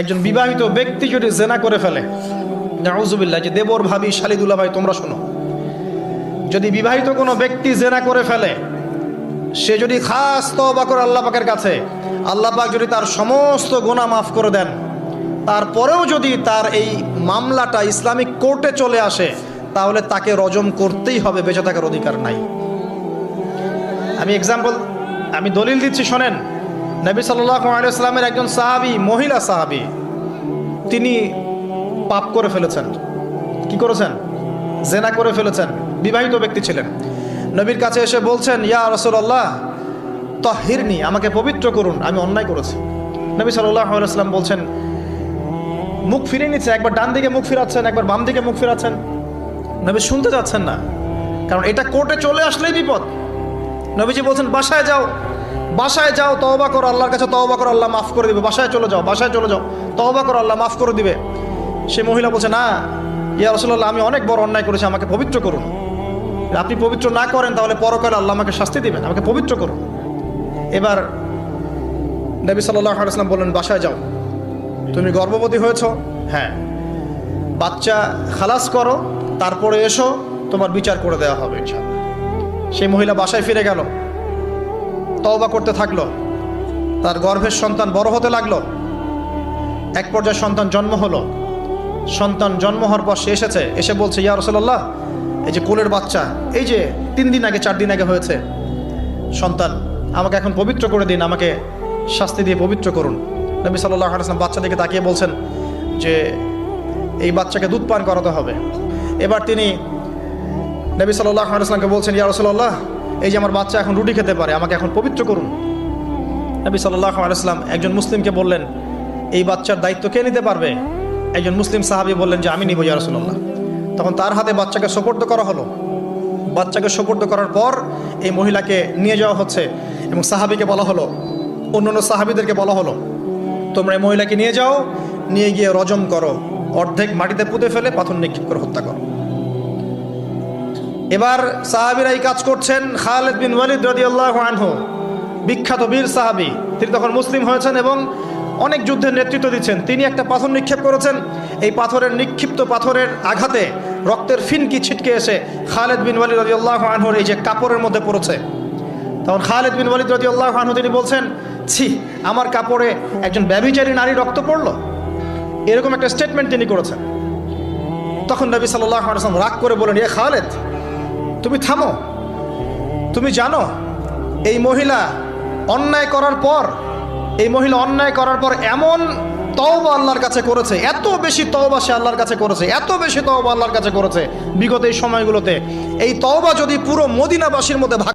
একজন বিবাহিত ব্যক্তি যদি জেনা করে ফেলে, নাউজুবিল্লাহ, যে দেবর ভাবি শালিদুল্লাহ ভাই তোমরা শোনো, যদি বিবাহিত কোনো ব্যক্তি জেনা করে ফেলে, সে যদি খাস তওবা করে আল্লাহ পাকের কাছে, আল্লাহ পাক যদি তার সমস্ত গুনাহ মাফ করে দেন, তারপরেও যদি তার এই মামলাটা ইসলামিক কোর্টে চলে আসে, তাহলে তাকে রজম করতেই হবে, বেঁচে থাকার অধিকার নাই। আমি দলিল দিচ্ছি, শোনেন। নবী সাল্লাল্লাহু আলাইহি ওয়াসাল্লামের একজন সাহাবী, মহিলা সাহাবী, তিনি পাপ করে ফেলেছেন। কি করেছেন? জেনা করে ফেলেছেন। বিবাহিত ব্যক্তি ছিলেন। নবীর কাছে এসে বলছেন, ইয়া রাসূলুল্লাহ তাহহিরনি, আমাকে পবিত্র করুন, আমি অন্যায় করেছি। নবী সাল্লাল্লাহু আলাইহি ওয়াসাল্লাম বলছেন, মুখ ফিরিয়ে নিচ্ছে, একবার ডান দিকে মুখ ফিরাচ্ছেন, একবার বাম দিকে মুখ ফিরাচ্ছেন। নবী শুনতে যাচ্ছেন না, কারণ এটা কোর্টে চলে আসলেই বিপদ। নবীজি বলছেন, বাসায় যাও, বাসায় যাও, তওবা করো, আল্লাহর কাছে তওবা করো, আল্লাহ মাফ করে দিবে। বাসায় চলে যাও, বাসায় চলে যাও, তওবা করো, আল্লাহ মাফ করে দিবে। সে মহিলা বলছে, না ইয়া রাসূলুল্লাহ, আমি অনেক বড় অন্যায় করেছি, আমাকে পবিত্র করুন। আপনি পবিত্র না করেন তাহলে পরকালে আল্লাহ আমাকে শাস্তি দিবেন, আমাকে পবিত্র করুন। এবার নবী সাল্লাল্লাহু আলাইহি ওয়াসাল্লাম বললেন, বাসায় যাও। তুমি গর্ভবতী হয়েছো? হ্যাঁ। বাচ্চা খালাস করো, তারপরে এসো, তোমার বিচার করে দেওয়া হবে ইনশাআল্লাহ। সেই মহিলা বাসায় ফিরে গেল, তওবা করতে থাকলো, তার গর্ভের সন্তান বড় হতে লাগলো। এক পর্যায়ে সন্তান জন্ম হলো। সন্তান জন্ম হওয়ার পর সে এসে বলছে, ইয়া রাসূলুল্লাহ, এই যে কোলের বাচ্চা, এই যে 3 দিন আগে 4 দিন আগে হয়েছে সন্তান, আমাকে এখন পবিত্র করে দিন, আমাকে শাস্তি দিয়ে পবিত্র করুন। নবী সাল্লাল্লাহু আলাইহি ওয়াসাল্লাম বাচ্চা দিকে তাকিয়ে বলছেন যে এই বাচ্চাকে দুধ পান করাতে হবে। এবার তিনি নবী সাল্লাল্লাহু আলাইহি ওয়াসাল্লামকে বলছেন, ইয়া রাসূলুল্লাহ, এই যে আমার বাচ্চা এখন রুটি খেতে পারে, আমাকে এখন পবিত্র করুন। নবী সাল্লাল্লাহু আলাইহি ওয়াসাল্লাম একজন মুসলিমকে বললেন, এই বাচ্চার দায়িত্ব কে নিতে পারবে? একজন মুসলিম সাহাবী বললেন যে আমি নিব ইয়া রাসূলুল্লাহ। তখন তার হাতে বাচ্চাকে সোপর্দ করা হলো। বাচ্চাকে সোপর্দ করার পর এই মহিলাকে নিয়ে যাওয়া হচ্ছে এবং সাহাবীকে বলা হলো, অন্যান্য সাহাবীদেরকে বলা হলো, তোমরা এই মহিলাকে নিয়ে যাও, নিয়ে গিয়ে রজম করো, অর্ধেক মাটিতে পুঁতে ফেলে পাথর নিক্ষেপ করে হত্যা করো। এবার সাহাবীরা এই কাজ করছেন। খালিদ বিন ওয়ালিদ রাদিয়াল্লাহু আনহু, বিখ্যাত বীর সাহাবী, তিনি তখন মুসলিম হয়েছেন এবং অনেক যুদ্ধের নেতৃত্ব দিচ্ছেন। তিনি একটা পাথর নিক্ষেপ করেছেন। এই পাথরের নিক্ষিপ্ত পাথরের আঘাতে রক্তের ফিনকি ছিটকে এসে খালিদ বিন ওয়ালিদ রাদিয়াল্লাহু আনহুর এই যে কাপড়ের মধ্যে পড়েছে। তখন খালিদ বিন ওয়ালিদ রাদিয়াল্লাহু আনহু তিনি বলছেন, ছি, আমার কাপড়ে একজন ব্যভিচারী নারী রক্ত পড়লো, এরকম একটা স্টেটমেন্ট তিনি করেছেন। তখন নবী সাল্লাল্লাহু আলাইহি ওয়াসাল্লাম রাগ করে বলেন, ইয়া খালিদ, তুমি থামো। তুমি জানো এই মহিলা অন্যায় করার পর এমন তওবা আল্লাহর কাছে করেছে, এত বেশি তওবা সে আল্লাহর কাছে করেছে, এত বেশি তওবা আল্লাহর কাছে করেছে বিগত এই সময়গুলোতে, এই তওবা যদি পুরো মদিনাবাসীর মধ্যে